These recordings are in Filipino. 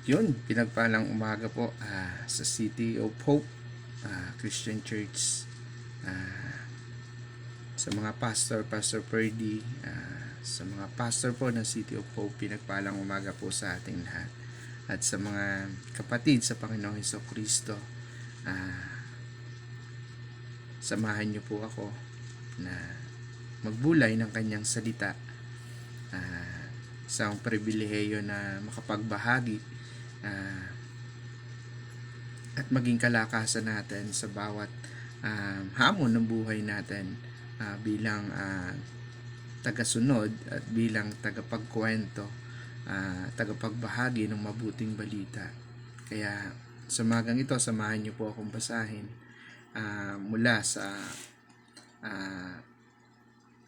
Yun, pinagpalang umaga po sa City of Hope Christian Church. Sa mga pastor, Pastor Purdy, sa mga pastor po ng City of Hope, pinagpalang umaga po sa ating lahat. At sa mga kapatid sa Panginoong Hesukristo, samahan niyo po ako na magbulay ng kanyang salita. Isang pribilehiyo na makapagbahagi at maging kalakasan natin sa bawat hamon ng buhay natin bilang tagasunod at bilang tagapagkwento, tagapagbahagi ng mabuting balita. Kaya sa magang ito, samahan niyo po akong basahin mula sa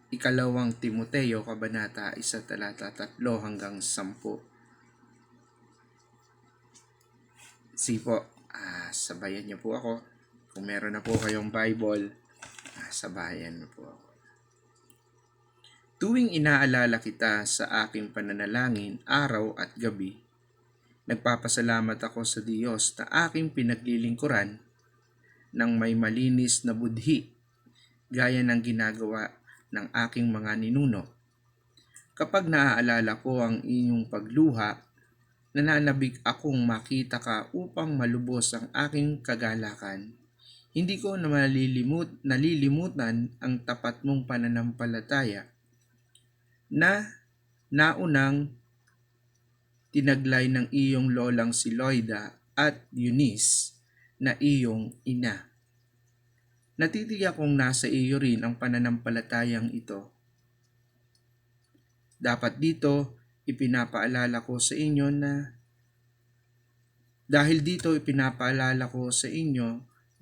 ikalawang Timoteo, Kabanata 1, talata 3 hanggang 10. Sige po, sabayan niyo po ako. Kung meron na po kayong Bible, sabayan niyo po ako. Tuwing inaalala kita sa aking pananalangin araw at gabi, nagpapasalamat ako sa Diyos na aking pinaglilingkuran ng may malinis na budhi, gaya ng ginagawa ng aking mga ninuno. Kapag naaalala ko ang inyong pagluha, nananabik akong makita ka upang malubos ang aking kagalakan. Hindi ko na nalilimutan ang tapat mong pananampalataya na naunang tinaglay ng iyong lolang si Loida at Eunice na iyong ina. Natitiyak kong nasa iyo rin ang pananampalatayang ito. Dapat dito, ipinapaalala ko sa inyo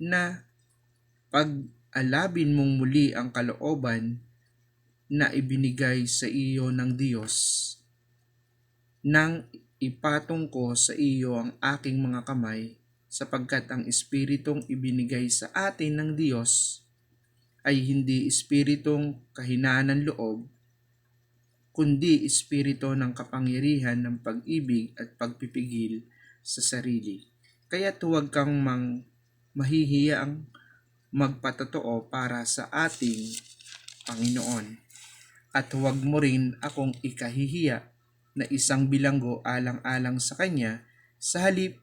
na pag-alabin mong muli ang kalooban na ibinigay sa iyo ng Diyos nang ipatong ko sa iyo ang aking mga kamay, sapagkat ang espiritong ibinigay sa atin ng Diyos ay hindi espiritong kahinaan ng loob, kundi espiritu ng kapangyarihan, ng pag-ibig at pagpipigil sa sarili. Kaya huwag kang mahihiyang magpatotoo para sa ating Panginoon. At huwag mo rin akong ikahihiya na isang bilanggo alang-alang sa Kanya, sa halip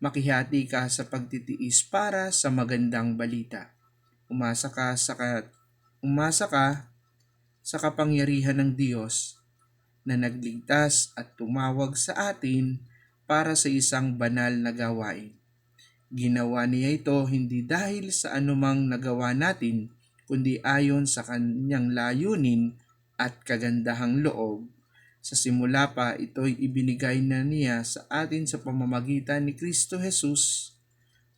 makihati ka sa pagtitiis para sa magandang balita. Umasa ka sa kapangyarihan ng Diyos na nagligtas at tumawag sa atin para sa isang banal na gawain. Ginawa niya ito hindi dahil sa anumang nagawa natin, kundi ayon sa kanyang layunin at kagandahang loob. Sa simula pa, ito'y ibinigay na niya sa atin sa pamamagitan ni Kristo Jesus.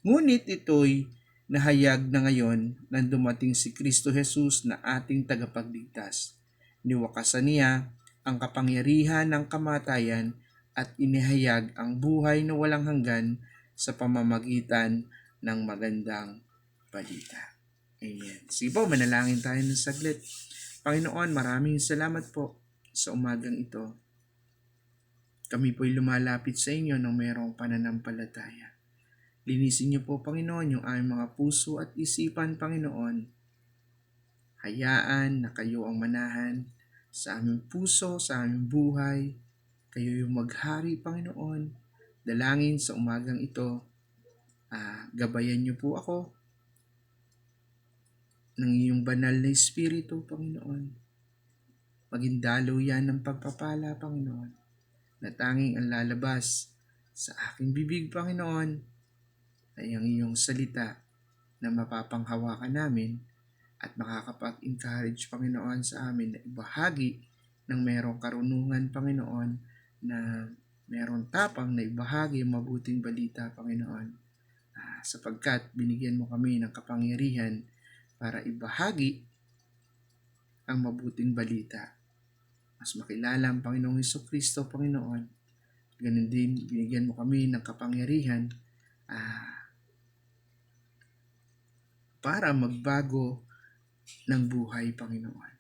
Ngunit ito'y nahayag na ngayon nang dumating si Kristo Jesus na ating tagapagligtas. Niwakasan niya ang kapangyarihan ng kamatayan at inihayag ang buhay na walang hanggan sa pamamagitan ng magandang balita. Amen. Sige po, manalangin tayo ng saglit. Panginoon, maraming salamat po sa umagang ito. Kami po'y lumalapit sa inyo ng mayroong pananampalataya. Linisin niyo po, Panginoon, yung aming mga puso at isipan, Panginoon. Hayaan na kayo ang manahan sa aming puso, sa aming buhay. Kayo yung maghari, Panginoon. Dalangin sa umagang ito. Gabayan niyo po ako ng iyong banal na Espiritu, Panginoon. Maging daluyan ng pagpapala, Panginoon, na tanging ang lalabas sa aking bibig, Panginoon, ay ang iyong salita na mapapanghawakan namin at makakapag-encourage, Panginoon, sa amin na ibahagi ng merong karunungan, Panginoon, na merong tapang na ibahagi ang mabuting balita, Panginoon, sapagkat binigyan mo kami ng kapangyarihan para ibahagi ang mabuting balita. Mas makilala ang Panginoong Hesukristo, Panginoon. Ganun din, binigyan mo kami ng kapangyarihan para magbago ng buhay, Panginoon.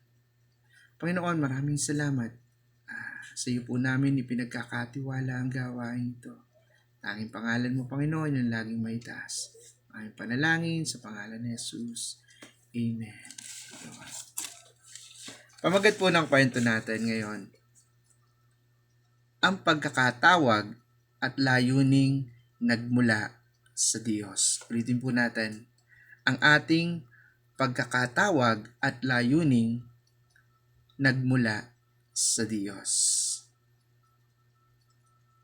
Panginoon, maraming salamat Sa iyo po namin ipinagkakatiwala ang gawain ito. Tanging pangalan mo, Panginoon, yung laging may taas. Aming panalangin sa pangalan ni Jesus. Amen. Pamagat po ng kwento natin ngayon, ang pagkakatawag at layuning nagmula sa Diyos. Ulitin po natin, ang ating pagkakatawag at layuning nagmula sa Diyos.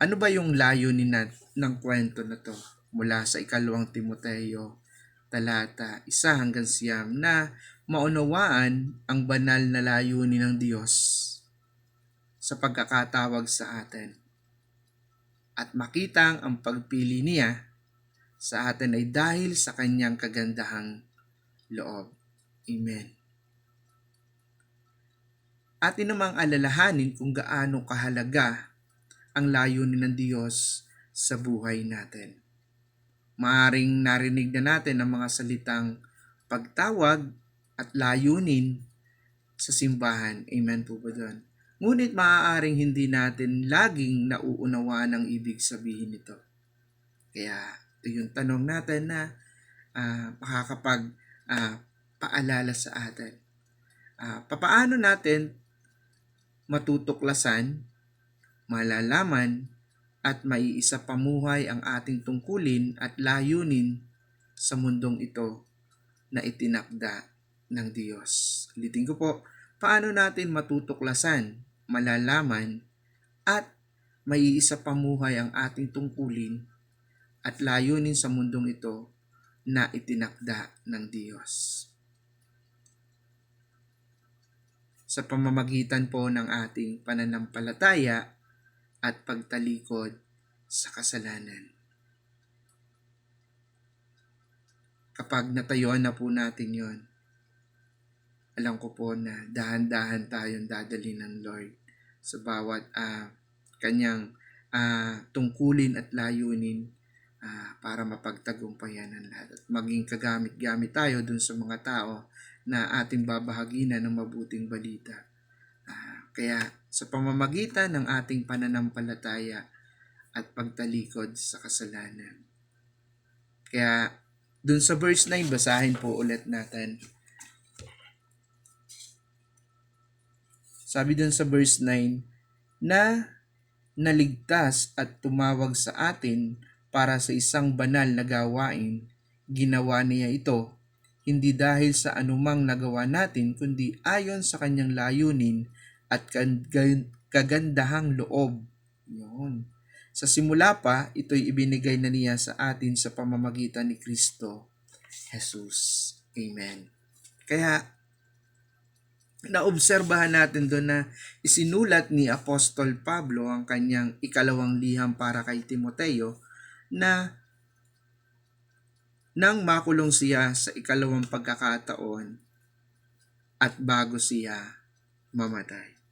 Ano ba yung layunin ng kwento na to? Mula sa 2 Timoteo, talata 1 hanggang 9, na maunawaan ang banal na layunin ng Diyos sa pagkakatawag sa atin. At makitang ang pagpili niya sa atin ay dahil sa kanyang kagandahang loob. Amen. Atin namang alalahanin kung gaano kahalaga ang layunin ng Diyos sa buhay natin. Maaring narinig na natin ang mga salitang pagtawag at layunin sa simbahan. Amen po ba doon? Ngunit maaaring hindi natin laging nauunawaan ang ibig sabihin nito. Kaya ito yung tanong natin na makakapag-paalala sa atin. Papaano natin matutuklasan, malalaman, at maiisa pamuhay ang ating tungkulin at layunin sa mundong ito na itinakda ng Diyos. Ulitin ko po, paano natin matutuklasan, malalaman, at maiisa pamuhay ang ating tungkulin at layunin sa mundong ito na itinakda ng Diyos. Sa pamamagitan po ng ating pananampalataya at pagtalikod sa kasalanan. Kapag natayuan na po natin yon, alam ko po na dahan-dahan tayong dadali ng Lord sa bawat kanyang tungkulin at layunin para mapagtagumpayan ang lahat. At maging kagamit-gamit tayo dun sa mga tao na ating babahaginan ng mabuting balita. Kaya sa pamamagitan ng ating pananampalataya at pagtalikod sa kasalanan. Kaya dun sa verse 9, basahin po ulit natin. Sabi dun sa verse 9, na naligtas at tumawag sa atin para sa isang banal na gawain, ginawa niya ito, hindi dahil sa anumang nagawa natin, kundi ayon sa kanyang layunin at kagandahang loob. Yun. Sa simula pa, ito'y ibinigay na niya sa atin sa pamamagitan ni Kristo Jesus. Amen. Kaya, naobserbahan natin doon na isinulat ni Apostol Pablo ang kanyang 2 liham para kay Timoteo na nang makulong siya sa 2 pagkakataon at bago siya mamatay.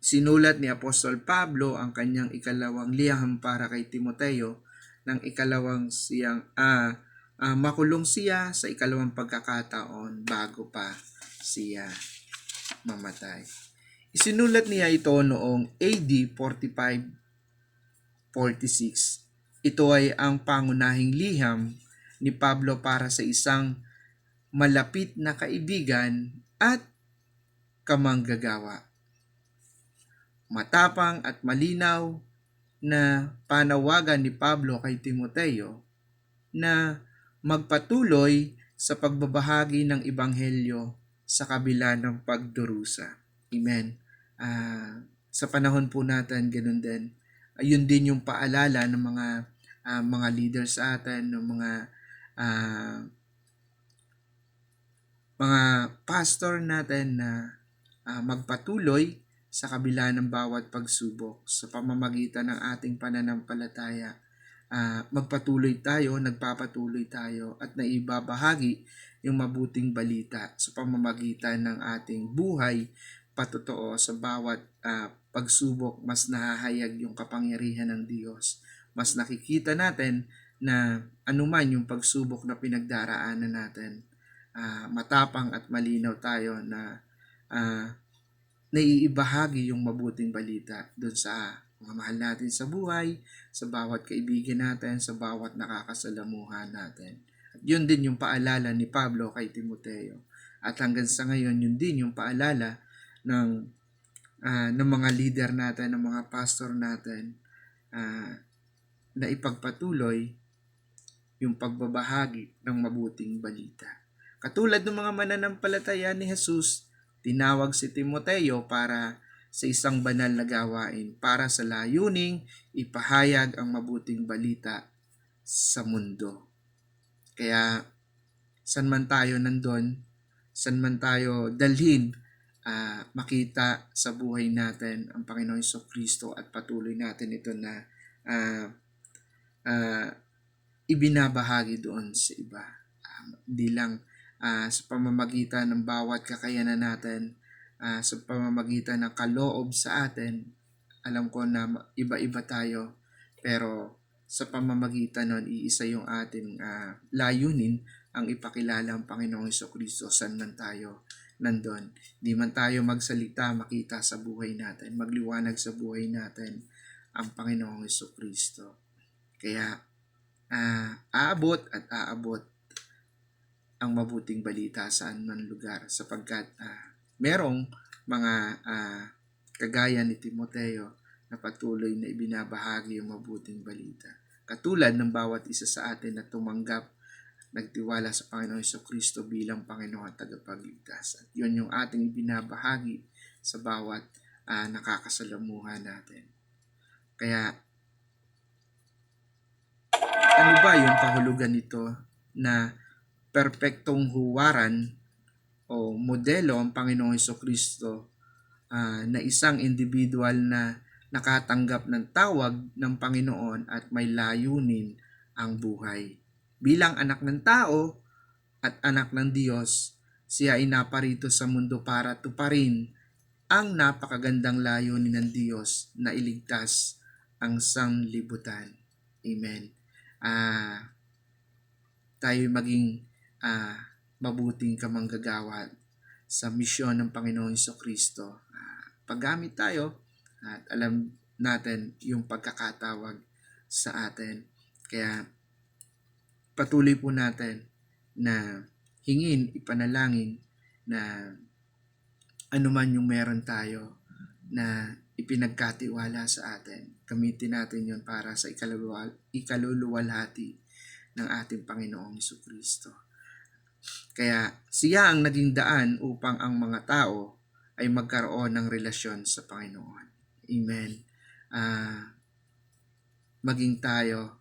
Sinulat ni Apostol Pablo ang kanyang 2 liham para kay Timoteo ng makulong siya sa 2 pagkakataon bago pa siya mamatay. Isinulat niya ito noong AD 45-46. Ito ay ang pangunahing liham ni Pablo para sa isang malapit na kaibigan at kamanggagawa. Matapang at malinaw na panawagan ni Pablo kay Timoteo na magpatuloy sa pagbabahagi ng ebanghelyo sa kabila ng pagdurusa. Amen. Sa panahon po natin, ganun din. Yun din yung paalala ng mga leaders sa atin, ng mga pastor natin na magpatuloy sa kabila ng bawat pagsubok sa pamamagitan ng ating pananampalataya. Nagpapatuloy tayo at naibabahagi yung mabuting balita sa pamamagitan ng ating buhay patotoo sa bawat pagsubok. Mas nahahayag yung kapangyarihan ng Diyos. Mas nakikita natin na anuman yung pagsubok na pinagdaraanan natin, matapang at malinaw tayo na naiibahagi yung mabuting balita doon sa mga mahal natin sa buhay, sa bawat kaibigan natin, sa bawat nakakasalamuhan natin. At yun din yung paalala ni Pablo kay Timoteo. At hanggang sa ngayon, yun din yung paalala ng mga leader natin, ng mga pastor natin, na ipagpatuloy yung pagbabahagi ng mabuting balita. Katulad ng mga mananampalataya ni Jesus, tinawag si Timoteo para sa isang banal na gawain, para sa layuning ipahayag ang mabuting balita sa mundo. Kaya san man tayo nandun, san man tayo dalhin, makita sa buhay natin ang Panginoong Jesucristo at patuloy natin ito na ibinabahagi doon sa iba. Hindi lang sa pamamagitan ng bawat kakayanan natin, sa pamamagitan ng kaloob sa atin. Alam ko na iba-iba tayo, pero sa pamamagitan nun, iisa yung ating layunin ang ipakilala ang Panginoong Jesucristo saan man tayo nandun. Di man tayo magsalita, makita sa buhay natin, magliwanag sa buhay natin ang Panginoong Jesucristo. Kaya aabot at aabot ang mabuting balita saan man lugar sapagkat merong mga kagaya ni Timoteo na patuloy na ibinabahagi yung mabuting balita. Katulad ng bawat isa sa atin na tumanggap, nagtiwala sa Panginoong Jesucristo bilang Panginoon at tagapagligtas. At yun yung ating ibinabahagi sa bawat nakakasalamuhan natin. Kaya, ano ba yung kahulugan nito na perpektong huwaran o modelo ang Panginoong Jesucristo na isang individual na nakatanggap ng tawag ng Panginoon at may layunin ang buhay. Bilang anak ng tao at anak ng Diyos, siya ay naparito sa mundo para tuparin ang napakagandang layunin ng Diyos na iligtas ang sanglibutan. Amen. Tayo maging mabuting kamanggagawa sa misyon ng Panginoong Jesucristo. Paggamit tayo at alam natin yung pagkakatawag sa atin. Kaya patuloy po natin na hingin, ipanalangin na anuman yung meron tayo na ipinagkatiwala sa atin. Gamitin natin yun para sa ikaluluwalhati ng ating Panginoong Jesucristo. Kaya siya ang naging daan upang ang mga tao ay magkaroon ng relasyon sa Panginoon. Amen. Maging tayo,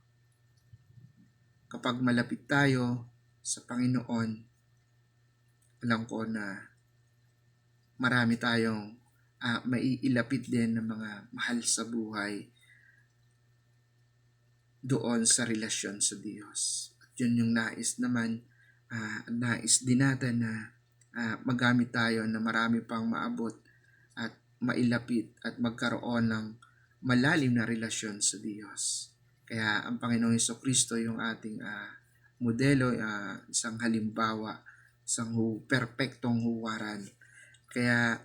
kapag malapit tayo sa Panginoon, alam ko na marami tayong maiilapit din ng mga mahal sa buhay doon sa relasyon sa Diyos. At yun yung nais naman, nais din natin na magamit tayo na marami pang maabot at mailapit at magkaroon ng malalim na relasyon sa Diyos. Kaya ang Panginoong Jesucristo yung ating modelo, isang halimbawa, isang perpektong huwaran. Kaya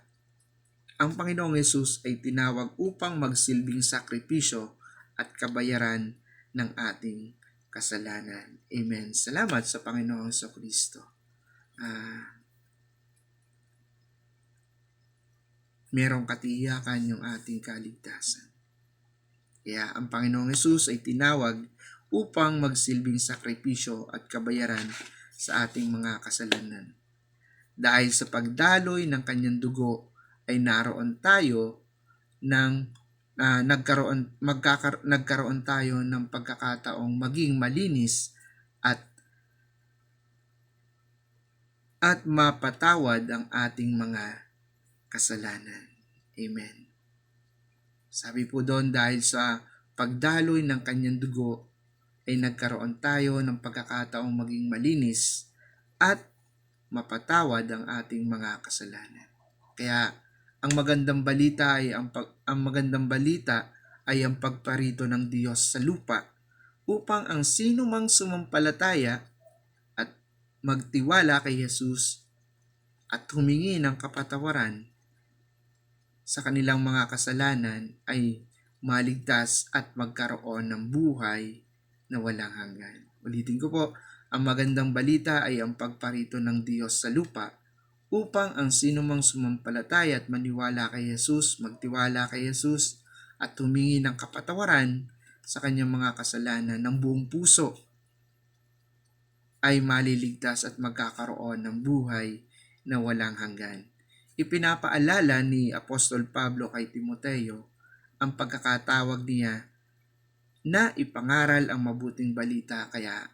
ang Panginoong Jesus ay tinawag upang magsilbing sakripisyo at kabayaran ng ating kasalanan. Amen. Salamat sa Panginoong Jesucristo. Merong katiyakan yung ating kaligtasan. Kaya ang Panginoong Jesus ay tinawag upang magsilbing sakripisyo at kabayaran sa ating mga kasalanan. Dahil sa pagdaloy ng kanyang dugo ay naroon tayo ng nagkaroon tayo ng pagkakataong maging malinis at mapatawad ang ating mga kasalanan. Amen. Sabi po doon, dahil sa pagdaloy ng kanyang dugo ay nagkaroon tayo ng pagkakataong maging malinis at mapatawad ang ating mga kasalanan. Kaya ang magandang balita ay ang pagparito ng Diyos sa lupa upang ang sino mang sumampalataya at magtiwala kay Jesus at humingi ng kapatawaran sa kanilang mga kasalanan ay maligtas at magkaroon ng buhay na walang hanggan. Ulitin ko po, ang magandang balita ay ang pagparito ng Diyos sa lupa upang ang sinumang sumampalataya at maniwala kay Jesus, magtiwala kay Jesus at humingi ng kapatawaran sa kanyang mga kasalanan ng buong puso ay maliligtas at magkakaroon ng buhay na walang hanggan. Ipinapaalala ni Apostol Pablo kay Timoteo ang pagkakatawag niya na ipangaral ang mabuting balita, kaya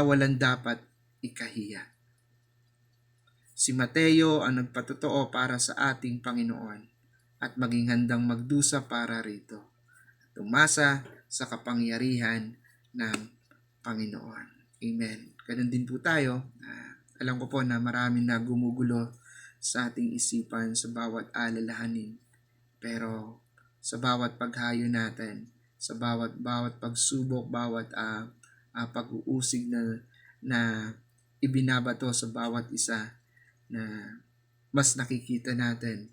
walang dapat ikahiya. Si Mateo ang nagpatotoo para sa ating Panginoon at maging handang magdusa para rito. Tumasa sa kapangyarihan ng Panginoon. Amen. Ganun din po tayo. Alam ko po na maraming na gumugulo sa ating isipan sa bawat alalahanin. Pero sa bawat paghayo natin, sa bawat pagsubok, bawat pag-uusig na ibinabato sa bawat isa, na mas nakikita natin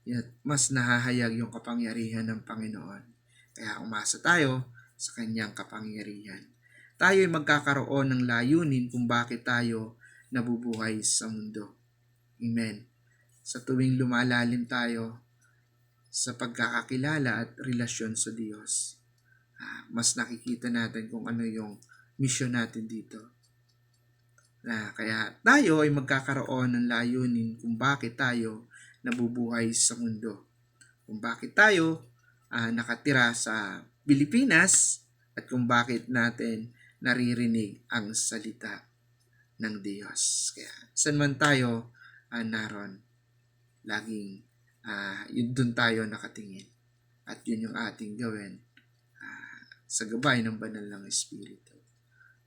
at mas nahahayag yung kapangyarihan ng Panginoon. Kaya umasa tayo sa kanyang kapangyarihan. Tayo ay magkakaroon ng layunin kung bakit tayo nabubuhay sa mundo. Amen. Sa tuwing lumalalim tayo sa pagkakakilala at relasyon sa Diyos, mas nakikita natin kung ano yung misyon natin dito. Kaya tayo ay magkakaroon ng layunin kung bakit tayo nabubuhay sa mundo. Kung bakit tayo nakatira sa Pilipinas at kung bakit natin naririnig ang salita ng Diyos. Kaya saan man tayo naroon, laging yun doon tayo nakatingin. At yun yung ating gawin sa gabay ng banal ng Espiritu.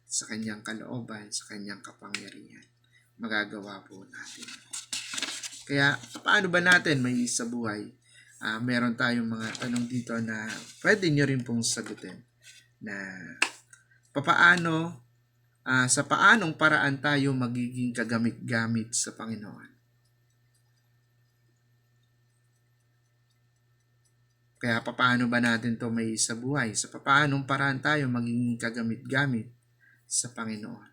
Sa kanyang kalooban, sa kanyang kapangyarihan. Magagawa po natin. Kaya paano ba natin may sa buhay? Meron tayong mga tanong dito na pwede nyo rin pong sagutin. Na sa paanong paraan tayo magiging kagamit-gamit sa Panginoon? Kaya paano ba natin to may sa buhay? Sa paanong paraan tayo magiging kagamit-gamit sa Panginoon?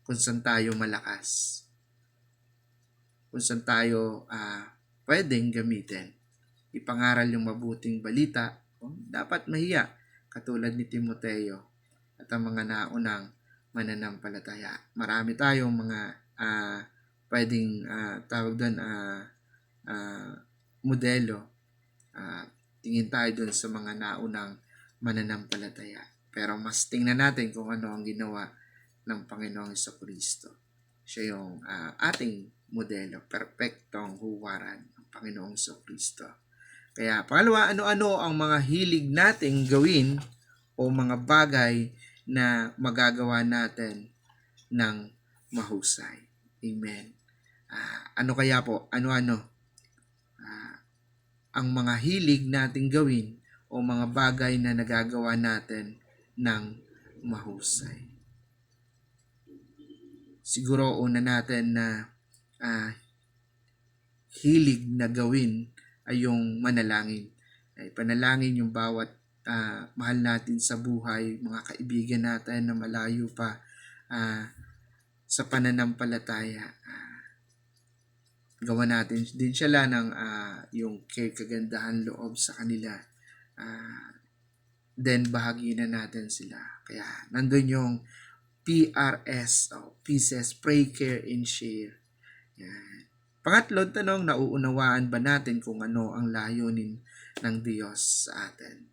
Kung saan tayo malakas? Kung saan tayo pwedeng gamitin? Ipangaral yung mabuting balita, dapat mahiya, katulad ni Timoteo at ang mga naunang mananampalataya. Marami tayong mga pwedeng tawag doon modelo. Tingin tayo doon sa mga naunang mananampalataya. Pero mas tingnan natin kung ano ang ginawa ng Panginoong Jesucristo. Siya yung ating modelo, perpektong huwaran ng Panginoong Jesucristo. Kaya pangalawa, ano-ano ang mga hilig nating gawin o mga bagay na magagawa natin ng mahusay. Amen. Ano kaya po? Ano-ano? Ang mga hilig nating gawin o mga bagay na nagagawa natin ng mahusay. Siguro una natin na hilig na gawin ay yung manalangin. Ay panalangin yung bawat mahal natin sa buhay, mga kaibigan natin na malayo pa sa pananampalataya. Gawa natin din sila ng yung kagandahan loob sa kanila. Then bahagi na natin sila. Kaya nandun yung PRS, Pieces, Pray, Care, and Share. Yan. Pangatlong tanong, nauunawaan ba natin kung ano ang layunin ng Diyos sa atin?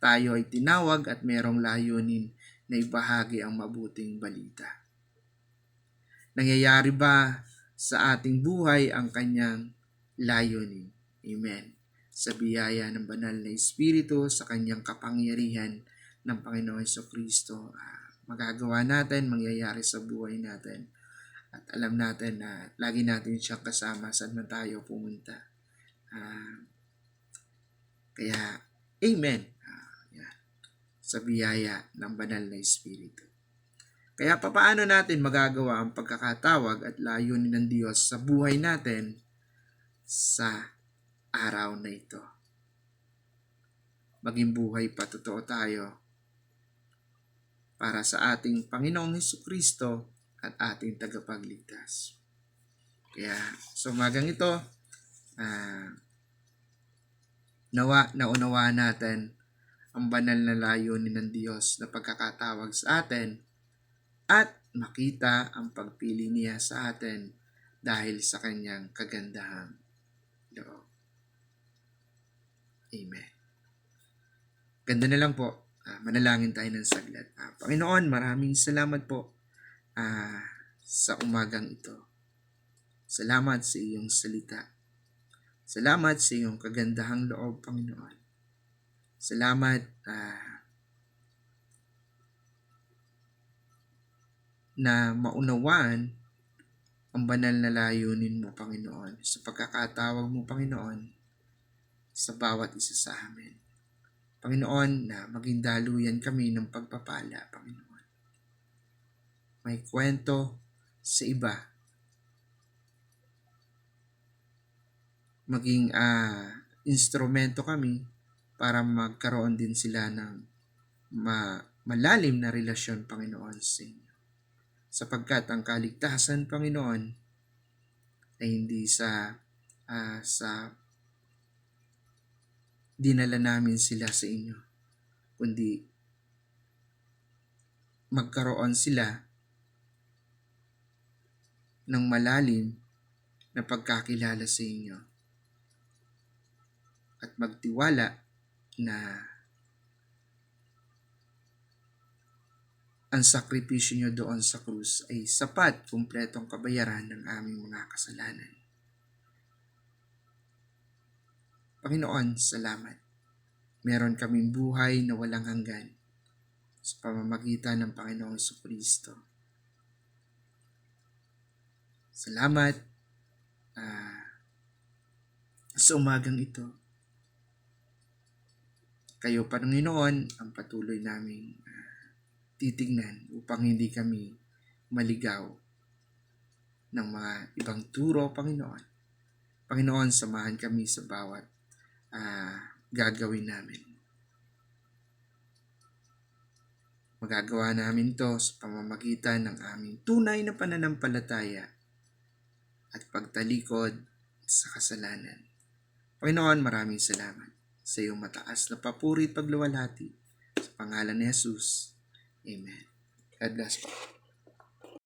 Tayo ay tinawag at merong layunin na ibahagi ang mabuting balita. Nangyayari ba sa ating buhay ang kanyang layunin? Amen. Sa biyaya ng banal na Espiritu, sa kanyang kapangyarihan ng Panginoon Jesucristo, magagawa natin, mangyayari sa buhay natin. At alam natin na lagi natin siyang kasama saan man tayo pumunta. Kaya, amen. Sa biyaya ng banal na Espiritu. Kaya papaano natin magagawa ang pagkakatawag at layunin ng Diyos sa buhay natin sa araw na ito? Maging buhay pa totoo tayo para sa ating Panginoong Hesukristo at ating tagapagligtas. Kaya sa umagang ito, nawa naunawaan natin ang banal na layunin ng Diyos na pagkakatawag sa atin at makita ang pagpili niya sa atin dahil sa kanyang kagandahang loob. Amen. Ganda na lang po. Manalangin tayo ng saglit. Panginoon, maraming salamat po sa umagang ito. Salamat sa iyong salita. Salamat sa iyong kagandahang loob, Panginoon. Salamat na maunawaan ang banal na layunin mo, Panginoon, sa pagkakatawag mo, Panginoon, sa bawat isa sa amin. Panginoon, na maging daluyan kami ng pagpapala, Panginoon. May kwento sa iba. Maging instrumento kami para magkaroon din sila ng malalim na relasyon, Panginoon, sa inyo. Sapagkat ang kaligtasan, Panginoon, ay hindi sa dinala namin sila sa inyo, kundi magkaroon sila ng malalim na pagkakilala sa inyo at magtiwala na ang sakripisyo nyo doon sa krus ay sapat, kumpletong kabayaran ng aming mga kasalanan. Panginoon, salamat. Meron kaming buhay na walang hanggan sa pamamagitan ng Panginoong Jesucristo. Salamat sa umagang ito. Kayo, Panginoon, ang patuloy naming titignan upang hindi kami maligaw ng mga ibang turo, Panginoon. Panginoon, samahan kami sa bawat gagawin namin. Magagawa namin to sa pamamagitan ng aming tunay na pananampalataya at pagtalikod sa kasalanan. Panginoon, maraming salamat sa iyong mataas na papuri at pagluwalhati sa pangalan ni Jesus. Amen. God bless po.